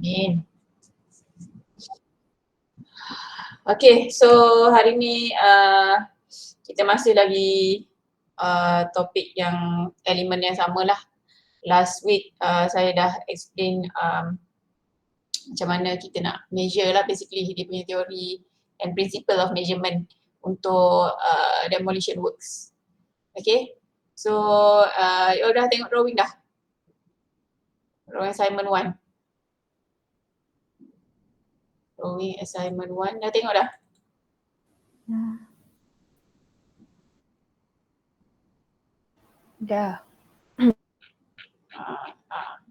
Amin. Okay, so hari ni kita masih lagi topik yang elemen yang sama lah. Last week saya dah explain macam mana kita nak measure lah basically dia punya teori and principle of measurement untuk demolition works. Okay, so you dah tengok drawing dah? Drawing assignment 1. Drawing assignment 1 dah tengok dah? Dah.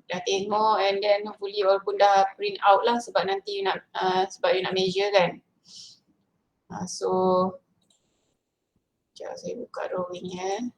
Dah tengok and then hopefully walaupun dah print out lah sebab nanti you nak sebab you nak measure kan. So sekejap saya buka drawing ya.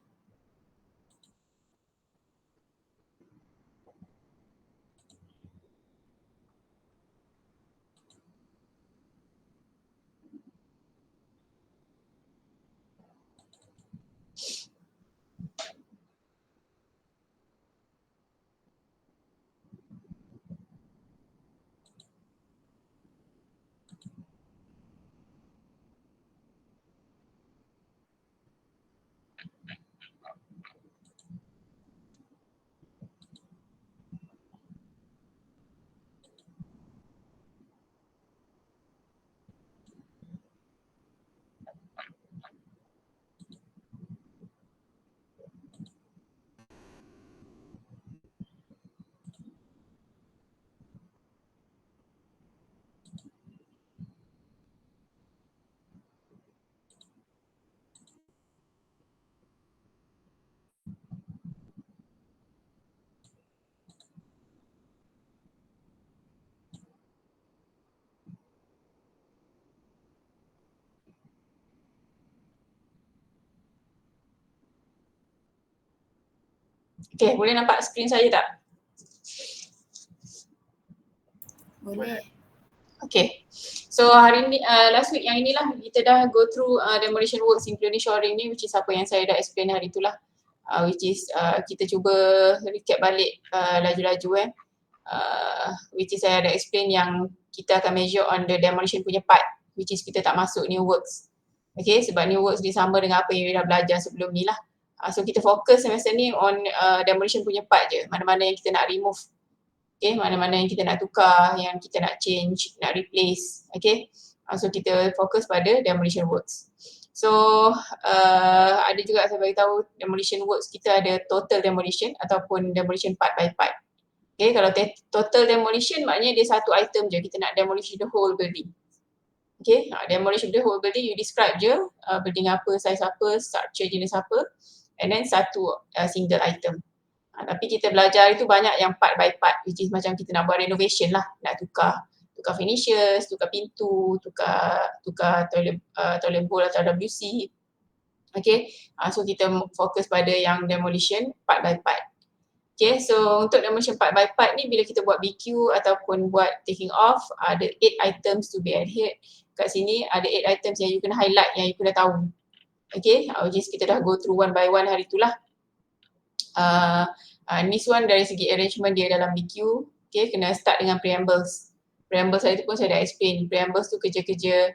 Okay, boleh nampak screen saya tak? Boleh. Okay, so hari ni, last week yang inilah kita dah go through demolition works including shoring ni, which is apa yang saya dah explain hari tu lah. Which is kita cuba recap balik laju-laju which is saya ada explain yang kita akan measure on the demolition punya part, which is kita tak masuk new works. Okay, sebab new works dia sama dengan apa yang you dah belajar sebelum ni lah. So kita fokus semester ni on demolition punya part je, mana-mana yang kita nak remove. Okay, mana-mana yang kita nak tukar, yang kita nak change, nak replace. Okay, so kita fokus pada demolition works. So ada juga saya beritahu demolition works kita ada total demolition ataupun demolition part by part. Okay, kalau total demolition maknanya dia satu item je, kita nak demolish the whole building. Okay, demolish the whole building, you describe je building apa, size apa, structure jenis apa, and then satu single item. Tapi kita belajar itu banyak yang part by part, which is macam kita nak buat renovation lah, nak tukar finishes, tukar pintu, tukar toilet bowl atau WC. Okay, so kita fokus pada yang demolition part by part. Okay, so untuk demolition part by part ni bila kita buat BQ ataupun buat taking off, ada 8 items to be adhered. Kat sini ada 8 items yang you kena highlight, yang you kena tahu. Okay, which is kita dah go through one by one hari tu lah. This one dari segi arrangement dia dalam BQ, okay, kena start dengan preambles. Preambles hari tu pun saya dah explain. Preambles tu kerja-kerja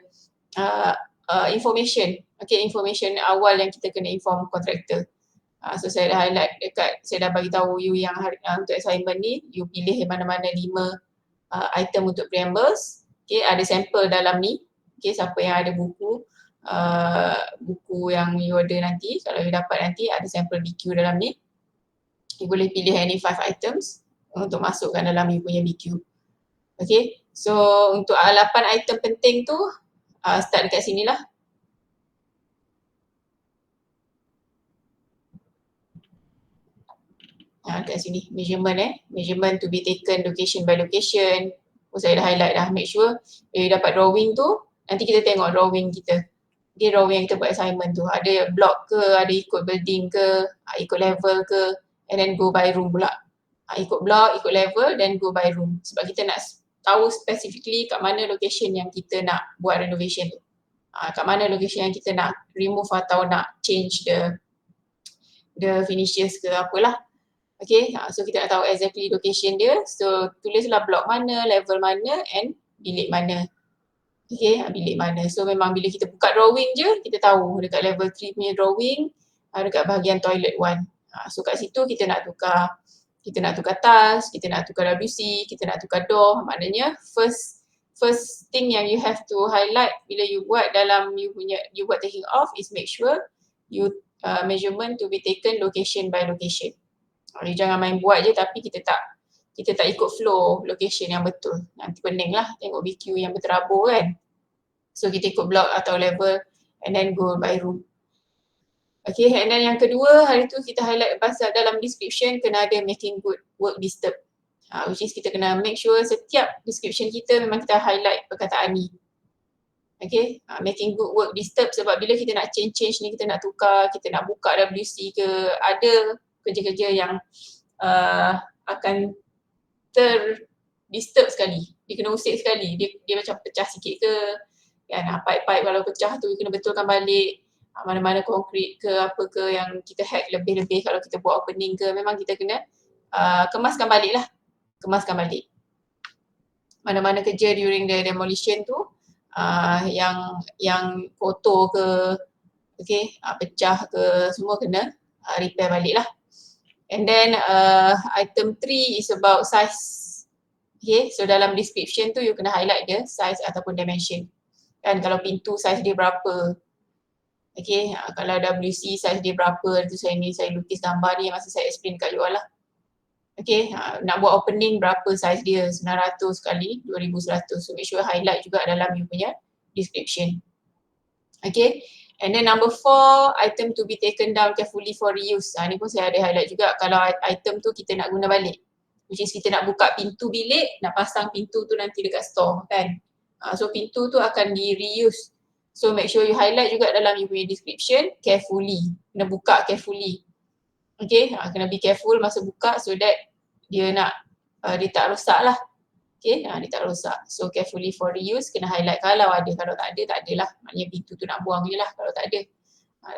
information, okay, information awal yang kita kena inform kontraktor. So saya dah highlight dekat, saya dah bagi tahu you yang untuk assignment ni, you pilih mana-mana 5 item untuk preambles. Okay, ada sampel dalam ni. Okay, siapa yang ada buku yang you order nanti, kalau you dapat nanti ada sampel BQ dalam ni. You boleh pilih any 5 items untuk masukkan dalam you punya BQ. Okay, so untuk 8 item penting tu start dekat sini lah. Kat sini, measurement to be taken location by location. Saya dah highlight dah, make sure you dapat drawing tu, nanti kita tengok drawing kita. Dia drawing yang kita buat assignment tu, ada block ke, ada ikut building ke, ikut level ke, and then go by room pula. Ikut block, ikut level, then go by room. Sebab kita nak tahu specifically kat mana location yang kita nak buat renovation tu. Kat mana location yang kita nak remove atau nak change the finishes ke apalah. Okay, so kita nak tahu exactly location dia. So tulislah blok mana, level mana and bilik mana. Okay, bilik mana. So memang bila kita buka drawing je, kita tahu dekat level 3 punya drawing, dekat bahagian toilet 1. So kat situ kita nak tukar tiles, kita nak tukar WC, kita nak tukar door. Maknanya first thing yang you have to highlight bila you buat dalam you buat taking off is make sure you measurement to be taken location by location. You jangan main buat je tapi kita tak ikut flow location yang betul. Nanti pening lah tengok BQ yang berterabur kan. So kita ikut block atau level and then go by room. Okay, and then yang kedua hari tu kita highlight pasal dalam description kena ada making good work disturb. Which is kita kena make sure setiap description kita memang kita highlight perkataan ni. Okay, making good work disturb sebab bila kita nak change ni, kita nak tukar, kita nak buka WC ke, ada kerja-kerja yang akan disturb sekali. Dia kena usik sekali, dia macam pecah sikit ke, kan, pipe-pipe kalau pecah tu kena betulkan balik. Mana-mana konkrit ke apa ke yang kita hack lebih-lebih kalau kita buat opening ke, memang kita kena kemaskan balik lah. Kemaskan balik. Mana-mana kerja during the demolition tu, yang kotor ke, okay, pecah ke, semua kena repair balik lah. And then item 3 is about size. Okay, so dalam description tu you kena highlight dia size ataupun dimension. Kan kalau pintu size dia berapa. Okay, kalau WC size dia berapa, tu saya lukis gambar ni masa saya explain kat you all lah. Okay, nak buat opening berapa size dia, 900 kali 2100. So make sure highlight juga dalam you punya description. Okay, and then number 4, item to be taken down carefully for reuse. Ni pun saya ada highlight juga kalau item tu kita nak guna balik. Which is kita nak buka pintu bilik, nak pasang pintu tu nanti dekat store kan. So pintu tu akan di reuse. So make sure you highlight juga dalam you punya description carefully. Kena buka carefully. Okay, kena be careful masa buka so that dia tak rosak lah. Okay, dia tak rosak. So carefully for reuse, kena highlight kalau ada, kalau tak ada lah. Maknanya pintu tu nak buang je lah kalau tak ada.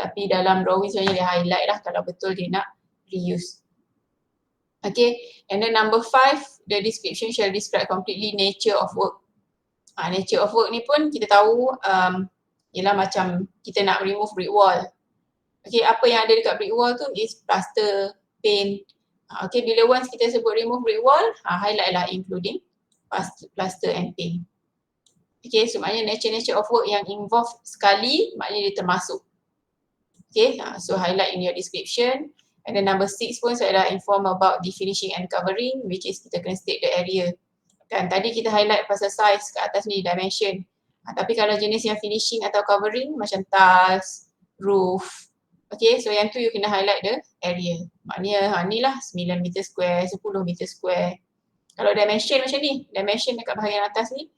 Tapi dalam drawing sebenarnya dia highlight lah kalau betul dia nak reuse. Okay, and then number 5, the description shall describe completely nature of work. Nature of work ni pun kita tahu ialah macam kita nak remove brick wall. Okay, apa yang ada dekat brick wall tu is plaster, paint. Okay, bila once kita sebut remove brick wall, highlight lah including plaster and paint. Okay, so maknanya nature of work yang involve sekali, maknanya dia termasuk. Okay, so highlight in your description. And then number 6 pun saya dah inform about the finishing and covering, which is kita kena state the area. Kan tadi kita highlight pasal size kat atas ni, dimension. Tapi kalau jenis yang finishing atau covering macam tiles, roof. Okay, so yang tu you kena highlight the area. Maknanya ni lah 9 meter square, 10 meter square. Kalau dimension macam ni, dimension dekat bahagian atas ni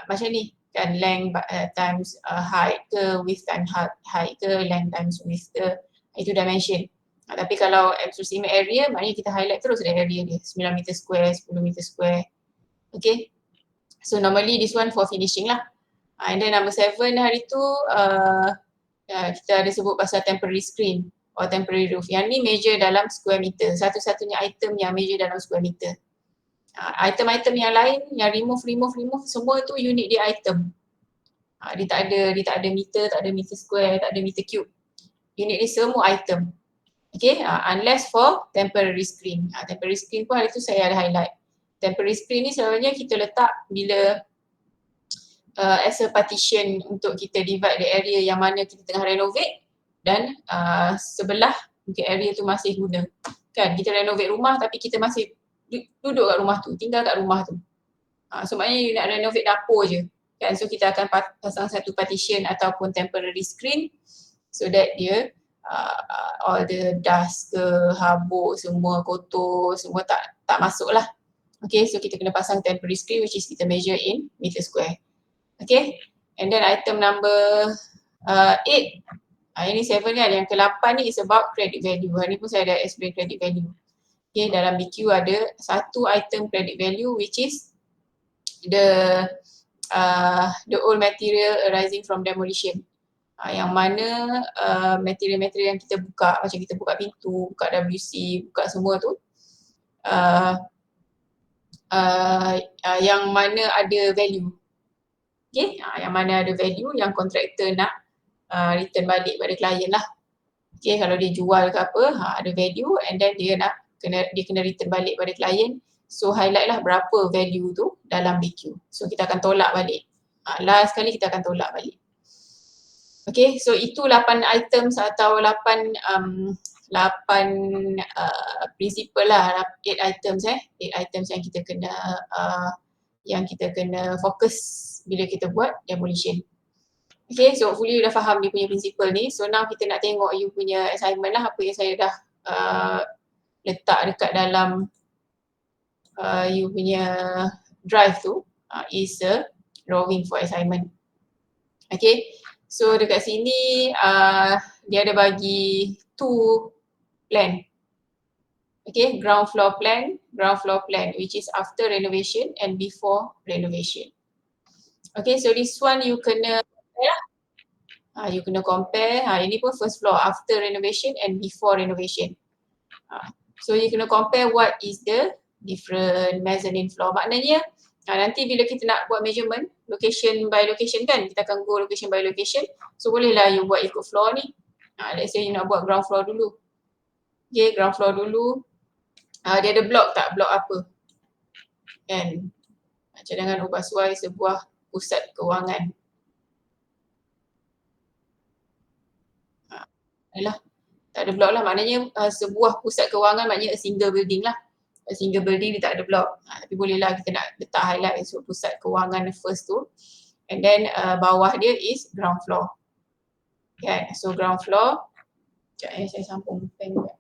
macam ni kan, length times height ke, width times height ke, length times width ke, itu dimension. Tapi kalau approximate area, maknanya kita highlight terus the area dia, 9 meter square, 10 meter square. Okay, so normally this one for finishing lah. And then number 7 hari tu kita ada sebut pasal temporary screen or temporary roof. Yang ni measure dalam square meter, satu-satunya item yang measure dalam square meter. Item-item yang lain yang remove semua tu unit dia item. Dia tak ada meter, tak ada meter square, tak ada meter cube. Unit dia semua item. Okay, unless for temporary screen. Temporary screen pun hari tu saya ada highlight. Temporary screen ni selalunya kita letak bila as a partition untuk kita divide the area yang mana kita tengah renovate dan sebelah mungkin area tu masih guna. Kan kita renovate rumah tapi kita masih duduk kat rumah tu, tinggal kat rumah tu. So maknanya you nak renovate dapur je. Kan, so kita akan pasang satu partition ataupun temporary screen so that dia all the dust ke, habuk semua kotor, semua tak masuk lah. Okay, so kita kena pasang temporary screen which is kita measure in meter square. Okay, and then item number 8, ini 7 kan, yang ke-8 ni is about credit value. Hari ni pun saya dah explain credit value. Okay, dalam BQ ada satu item credit value which is the old material arising from demolition. Yang mana material-material yang kita buka, macam kita buka pintu, buka WC, buka semua tu, yang mana ada value. Okay, yang mana ada value yang kontraktor nak return balik pada klien lah. Okay, kalau dia jual ke apa, ada value and then dia kena return balik pada klien. So highlight lah berapa value tu dalam BQ. So kita akan tolak balik. Last kali kita akan tolak balik. Okay, so itu 8 items atau 8 principle lah, 8 items 8 items yang kita kena fokus bila kita buat demolition. Okay, so hopefully you dah faham dia punya principle ni. So now kita nak tengok you punya assignment lah, apa yang saya dah letak dekat dalam you punya drive tu, is a drawing for assignment. Okay, so dekat sini dia ada bagi 2 plan. Okay, ground floor plan, which is after renovation and before renovation. Okay, so this one you kena compare lah. You kena compare, ini pun first floor after renovation and before renovation. So you kena compare what is the different mezzanine floor. Maknanya nanti bila kita nak buat measurement, location by location kan, kita akan go location by location. So bolehlah you buat ikut floor ni. Let's say you nak buat ground floor dulu. Okay, ground floor dulu. Dia ada block tak? Block apa? Kan? Cadangan ubah suai sebuah pusat kewangan. Alah, tak ada block lah. Maknanya sebuah pusat kewangan maknanya a single building lah. A single building dia tak ada block. Tapi bolehlah kita nak letak highlight pusat kewangan first tu. And then bawah dia is ground floor. Okay, so ground floor. Sekejap saya sambung pen juga.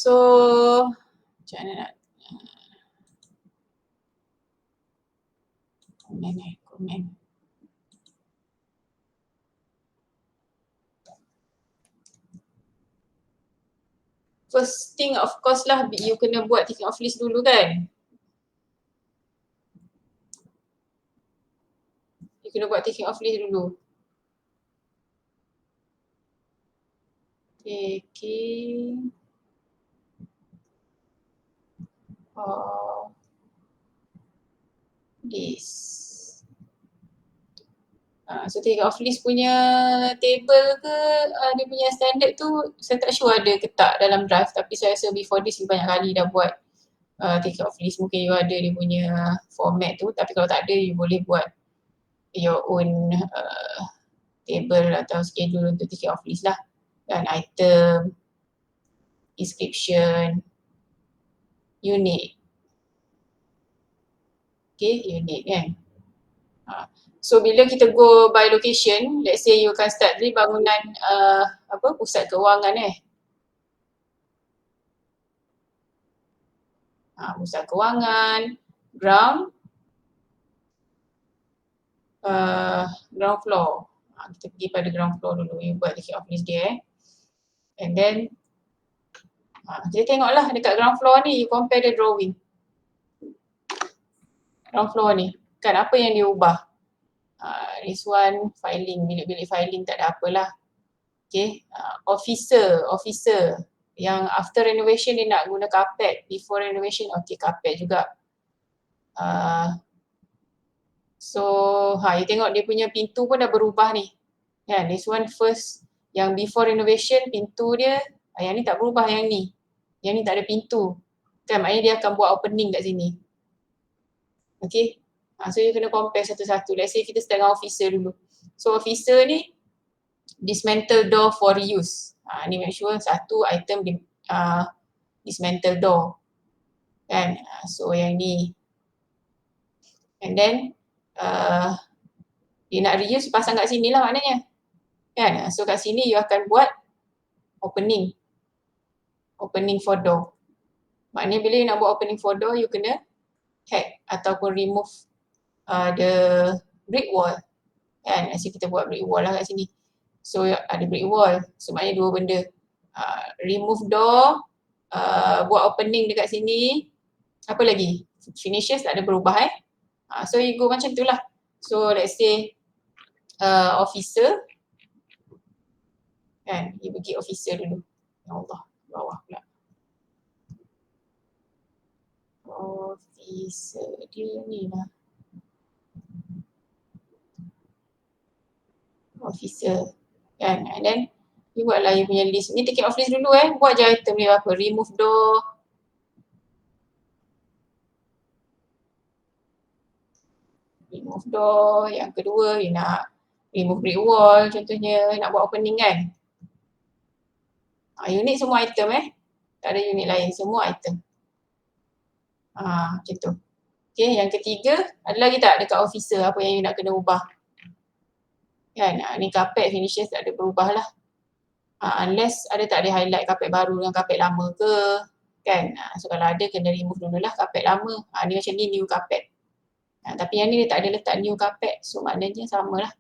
So, macam mana nak komen. First thing of course lah, you kena buat taking off list dulu kan. You kena buat taking off list dulu. Taking list. So take off list punya table ke dia punya standard tu saya tak sure ada ke tak dalam drive, tapi saya rasa before this you banyak kali dah buat take off list. Mungkin you ada dia punya format tu, tapi kalau tak ada you boleh buat your own table atau schedule untuk take off list lah. Dan item, description, unit. Okay, unit kan. So bila kita go by location, let's say you akan start dari bangunan pusat kewangan pusat kewangan, ground floor. Kita pergi pada ground floor dulu, you buat take off list dia and then kita tengoklah dekat ground floor ni, you compare the drawing. Ground floor ni, kan apa yang dia ubah? This one filing, bilik-bilik filing tak ada apalah. Okay, officer yang after renovation dia nak guna carpet, before renovation okay carpet juga. So you tengok dia punya pintu pun dah berubah ni. Kan, this one first yang before renovation pintu dia, yang ni tak berubah yang ni. Yang ni tak ada pintu. Kan maknanya dia akan buat opening kat sini. Okay. So you kena compare satu-satu. Let's say kita start dengan officer dulu. So officer ni dismantle door for reuse. Ni make sure satu item dismantle door. Kan. So yang ni. And then dia nak reuse pasang kat sini lah maknanya. Kan. So kat sini you akan buat opening. opening for door. Maknanya bila you nak buat opening for door, you kena hack ataupun remove the brick wall. Kan, asyik kita buat brick wall lah kat sini. So ada brick wall, so maknanya dua benda. Remove door, buat opening dekat sini. Apa lagi? Finishes tak ada berubah so you go macam tu lah. So let's say officer. Kan, you pergi officer dulu. Ya Allah, bawah pula. Officer dia ni lah. Officer. Kan, and then you buatlah you punya list. Ni taking off list dulu Buat je item ni apa. Remove door. Remove door. Yang kedua you nak remove brick wall contohnya. Nak buat opening kan. Unit semua item Tak ada unit lain. Semua item. Macam tu. Okay, yang ketiga ada lagi tak dekat officer apa yang you nak kena ubah? Kan, ni carpet finishes tak ada berubah lah. Unless tak ada highlight carpet baru dengan carpet lama ke. Kan, so kalau ada kena remove dululah carpet lama. Ni macam ni new carpet. Tapi yang ni dia tak ada letak new carpet. So maknanya sama lah.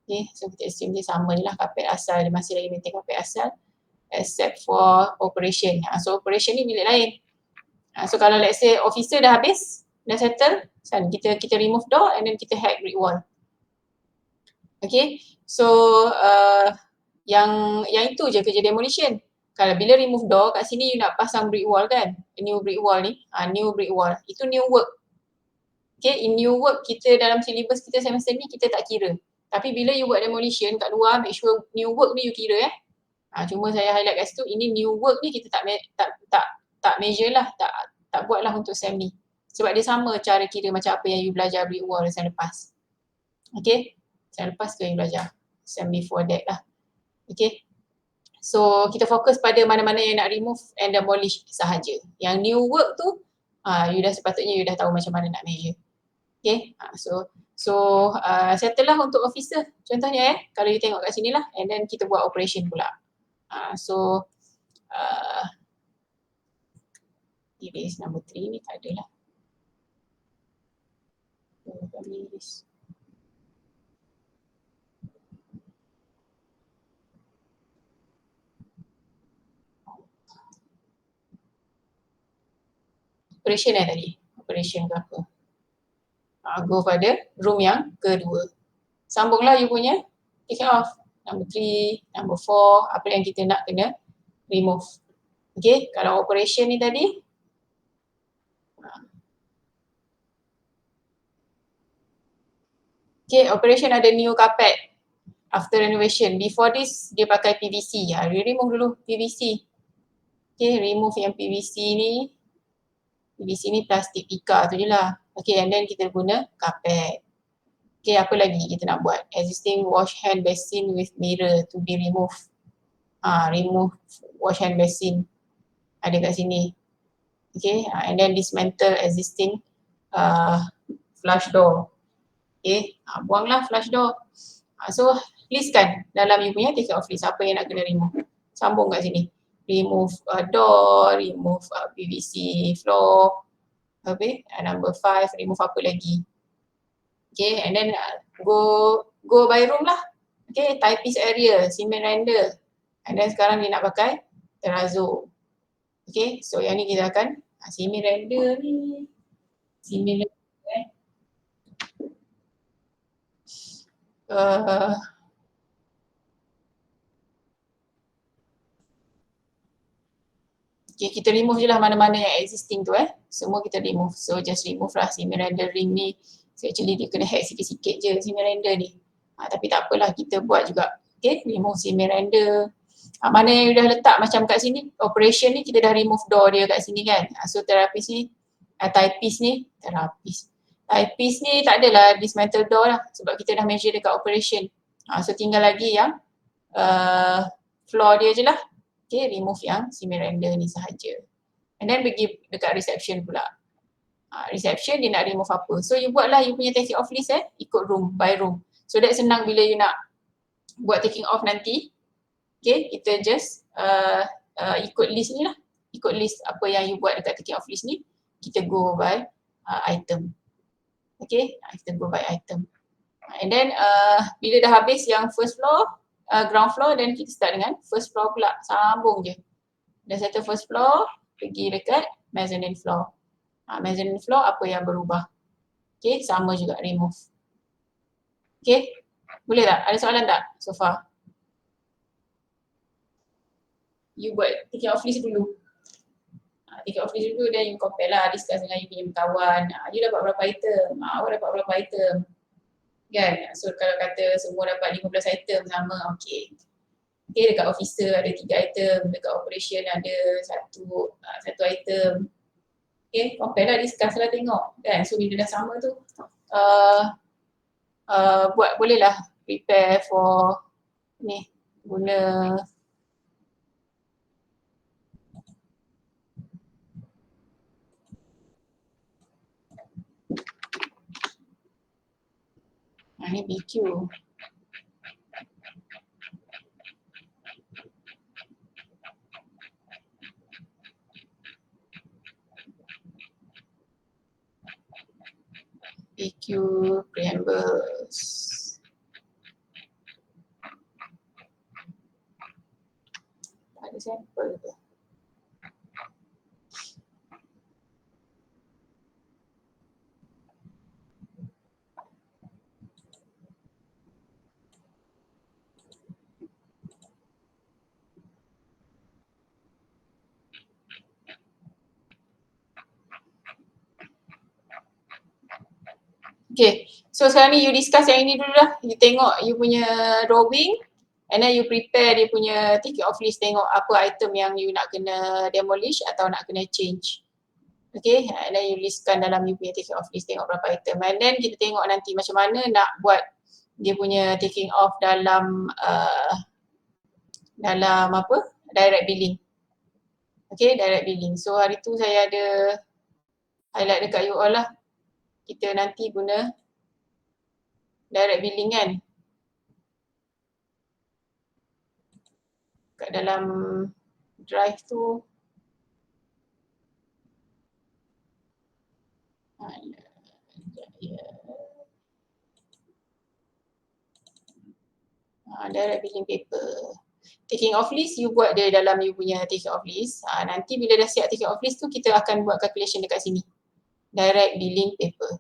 Okay, so kita assume dia sama je lah carpet asal. Dia masih lagi maintain carpet asal. Except for operation. So operation ni bilik lain. So kalau let's say officer dah habis, dah settle, kita remove door and then kita hack brick wall. Okay, so yang itu je kerja demolition. Kalau bila remove door, kat sini you nak pasang brick wall kan, new brick wall ni, new brick wall, itu new work. Okay, in new work kita dalam syllabus kita semester ni kita tak kira. Tapi bila you buat demolition kat luar, make sure new work ni you kira cuma saya highlight kat situ, ini new work ni kita tak measure lah, tak buat lah untuk SEM ni. Sebab dia sama cara kira macam apa yang you belajar brick wall SEM lepas. Okay, SEM lepas tu yang belajar, SEM before that lah. Okay, so kita fokus pada mana-mana yang nak remove and demolish sahaja. Yang new work tu, you dah sepatutnya you dah tahu macam mana nak measure. Okay, so settle lah untuk officer. Contohnya kalau you tengok kat sini lah, and then kita buat operation pula. Erase number 3 ni tak ada lah. Operation tadi. Operation ke apa. Go pada room yang kedua. Sambunglah you punya. Take it off. Number 3, number 4, apa yang kita nak kena remove. Okay, kalau operation ni tadi. Okay, operation ada new carpet after renovation. Before this, dia pakai PVC. Remove dulu PVC. Okay, remove yang PVC ni. PVC ni plastik pika tu je lah. Okay, and then kita guna carpet. Okay, apa lagi kita nak buat? Existing wash hand basin with mirror to be removed. Remove wash hand basin. Ada kat sini. Okay, and then dismantle existing flush door. Okay, buanglah flush door. So, listkan dalam you punya take off list apa yang nak kena remove. Sambung kat sini. Remove door, remove PVC floor. Okay, number 5, remove apa lagi. Okay, and then go by room lah. Okay, typist area, cement render. And then sekarang dia nak pakai terrazzo. Okay, so yang ni kita akan cement render ni. Cement render okay, kita remove je lah mana-mana yang existing tu semua kita remove. So just remove lah cement rendering ni. So actually dia kena hack sikit-sikit je cement render ni. Tapi tak apalah, kita buat juga. Okay, remove cement render. Mana yang dah letak macam kat sini, operation ni kita dah remove door dia kat sini kan. So terapis ni, typist ni, typist ni tak adalah dismantle door lah sebab kita dah measure dekat operation. So tinggal lagi yang floor dia je lah. Okay, remove yang cement render ni sahaja. And then pergi dekat reception pula. Reception dia nak remove apa. So you buatlah you punya taking off list ikut room by room. So that senang bila you nak buat taking off nanti. Okay, kita just ikut list ni lah. Ikut list apa yang you buat dekat taking off list ni, kita go by item. Okay, kita go by item. And then bila dah habis yang first floor, ground floor, then kita start dengan first floor pula. Sambung je. Dah settle first floor, pergi dekat mezzanine floor. Mezzanine floor apa yang berubah? Okay, sama juga remove. Okay, boleh tak? Ada soalan tak so far? You buat taking off list dulu. Taking off list dulu, then you compare lah, discuss dengan you punya kawan. You dapat berapa item? Awak dapat berapa item? Kan? So kalau kata semua dapat 15 item sama, okay. Okay, dekat officer ada 3 item, dekat operation ada satu item. Okay, compare lah, discuss lah, tengok. Kan? So bila dah sama tu, buat bolehlah prepare for ni, guna ni BQ. BQ preambles. Ada sampel ke? Okay, so sekarang ni you discuss yang ini dulu lah. You tengok you punya drawing and then you prepare dia punya taking off list, tengok apa item yang you nak kena demolish atau nak kena change. Okay, and then you listkan dalam you punya taking off list, tengok berapa item. And then kita tengok nanti macam mana nak buat dia punya taking off dalam apa? Direct billing. Okay, direct billing. So hari tu saya ada highlight dekat you all lah. Kita nanti guna direct billing kan. Kat dalam drive tu. Direct billing paper. Taking off list you buat dia dalam you punya taking off list. Nanti bila dah siap taking off list tu kita akan buat calculation dekat sini. Direct billing paper.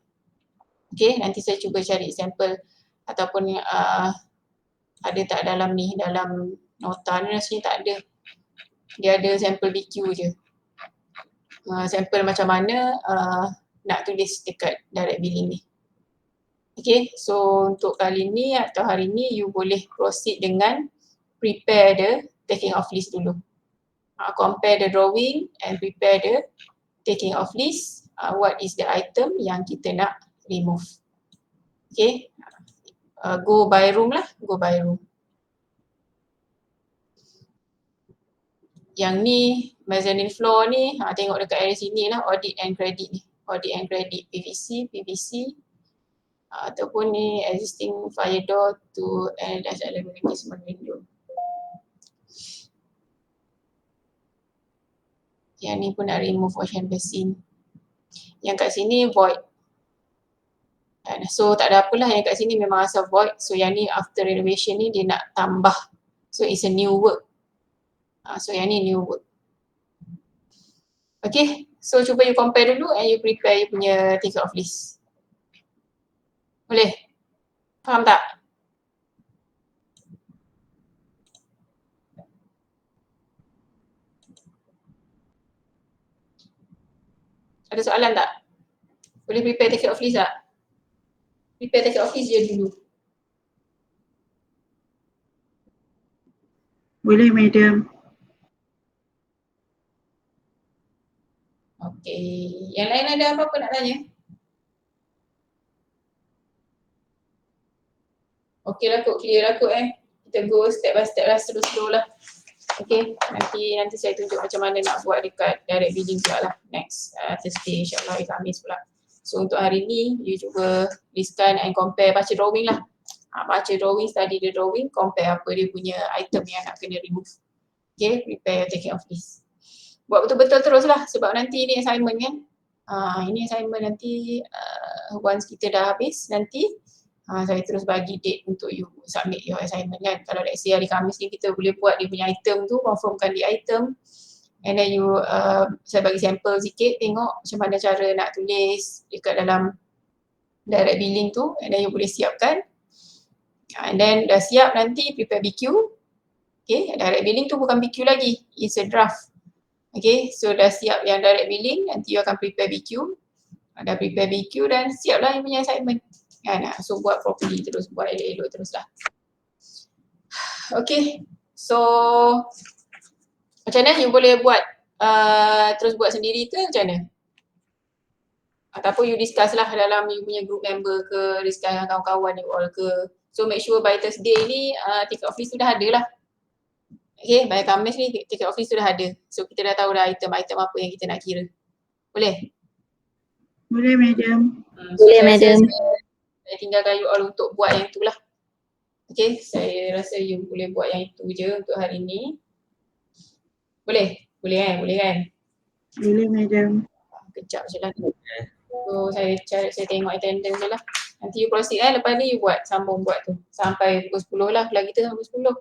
Okay, nanti saya cuba cari sampel ataupun ada tak dalam ni, dalam nota ni rasanya tak ada. Dia ada sampel BQ je. Sampel macam mana nak tulis dekat direct billing ni. Okay, so untuk kali ni atau hari ni you boleh proceed dengan prepare the taking off list dulu. Compare the drawing and prepare the taking off list. What is the item yang kita nak remove. Okay, go by room lah, go by room. Yang ni mezzanine floor ni, tengok dekat area sini lah, audit and credit ni. Audit and credit PVC, PVC. Ataupun ni existing fire door to and element casement window. Yang ni pun nak remove wash hand basin. Yang kat sini void. So tak ada apalah, yang kat sini memang asal void. So yang ni after renovation ni dia nak tambah. So it's a new work. So yang ni new work. Okay, so cuba you compare dulu and you prepare you punya take off list. Boleh? Faham tak? Ada soalan tak? Boleh prepare take off list tak? Prepare take off list je dulu. Boleh, madam. Okay, yang lain ada apa-apa nak tanya? Okay lah kot, clear lah kot Kita go step by step lah, slow lah. Okay, nanti saya tunjuk macam mana nak buat dekat direct billing pula lah. Next Thursday insyaAllah, hari Khamis pula. So untuk hari ni, you cuba listkan and compare, baca drawing lah. Baca drawing, study the drawing, compare apa dia punya item yang nak kena remove. Okay, prepare your taking of leave. Buat betul-betul terus lah sebab nanti ni assignment kan. Ini assignment nanti once kita dah habis nanti saya terus bagi date untuk you submit your assignment kan. Kalau let's say hari Khamis ni kita boleh buat dia punya item tu, confirmkan di item and then you saya bagi sampel sikit tengok macam mana cara nak tulis dekat dalam direct billing tu and then you boleh siapkan. And then dah siap nanti prepare BQ. Okay, direct billing tu bukan BQ lagi, it's a draft. Okay, so dah siap yang direct billing, nanti you akan prepare BQ. Dah prepare BQ dan siap lah you punya assignment. Kan? So buat properly terus, buat elok-elok terus lah. Okay, so macam mana you boleh buat terus buat sendiri ke macam mana? Ataupun you discuss lah dalam you punya group member ke, discuss dengan kawan-kawan you all ke. So make sure by Thursday ni ticket of leave tu dah ada lah. Okay, by Khamis ni ticket of leave tu dah ada. So kita dah tahu dah item-item apa yang kita nak kira. Boleh? Boleh, madam. Boleh, madam. Saya tinggalkan you all untuk buat yang tu lah. Okay, saya rasa you boleh buat yang itu je untuk hari ni. Boleh? Boleh kan? Boleh kan? Boleh, madam. Kejap je lah. So saya tengok attendance je lah. Nanti you proceed lepas ni you buat, sambung buat tu. Sampai pukul 10 lah, kelas kita sampai 10.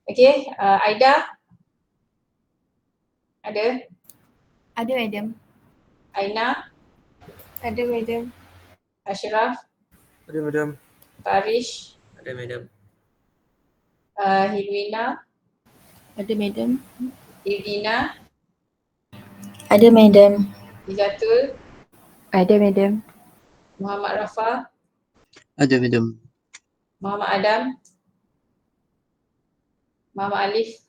Okay, Aida? Ada? Ada, madam. Aina? Ada, madam. Ashraf? Ada, madam. Farish? Ada, madam. Hilwina? Ada, madam. Irina? Ada, madam. Izatul? Ada, madam. Muhammad Rafa? Ada, madam. Muhammad Adam? Muhammad Alif?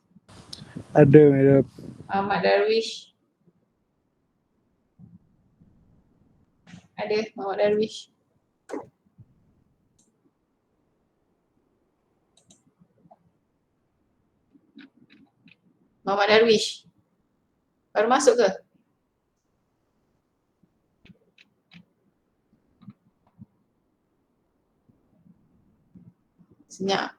Ada, madam. Muhammad Darwish? Ada Muhammad Darwish? Muhammad Darwish? Baru masuk ke? Senyap.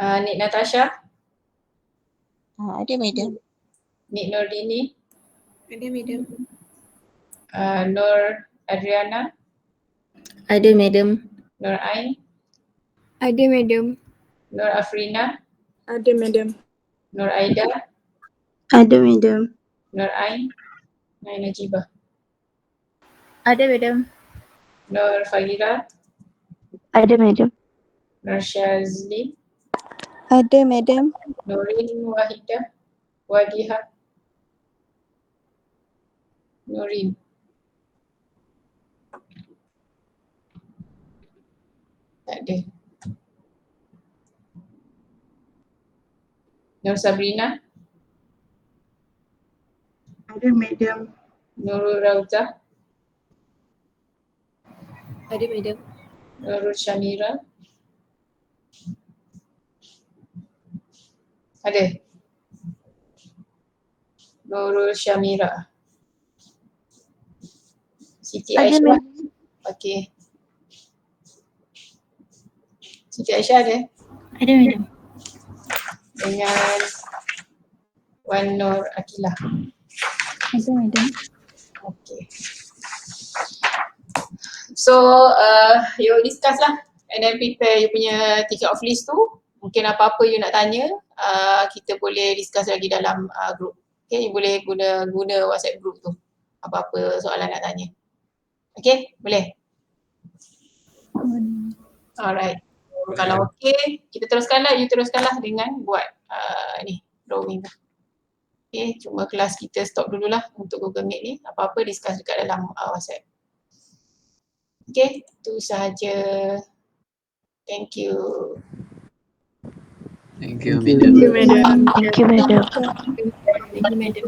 Nik Natasha? Ada, madam. Nik Nordini? Ada, madam. Nur Adriana? Ada, madam. Nur Ain? Ada, madam. Nur Afrina? Ada, madam. Nur Aida? Ada, madam. Nur Ain? Nur Najibah? Ada, madam. Nur Fahira? Ada, madam. Nur Shazli? Ada, madam. Nurin Wahida? Wadiha? Nurin? Tak ada. Nur Sabrina? Ada, madam. Nurul Rauzah? Ada, madam. Nurul Shamira? Ada? Nurul Shamira? Siti Ada, Aisyah? Okey. Siti Aisyah ada? Ada, madam. Dengan Wan Nur Akilah. Ada, madam. Okay. So, you discuss lah and then prepare you punya ticket of list tu. Mungkin apa-apa you nak tanya, kita boleh discuss lagi dalam group. Okay, you boleh guna WhatsApp group tu. Apa-apa soalan nak tanya. Okay, boleh? Alright. Kalau okay, kita teruskanlah, you teruskanlah dengan buat ni, drawing tu. Okay, cuma kelas kita stop dululah untuk Google Meet ni. Apa-apa discuss dekat dalam WhatsApp. Okay, itu sahaja. Thank you. Thank you, madam. Thank you, madam. Thank you, madam.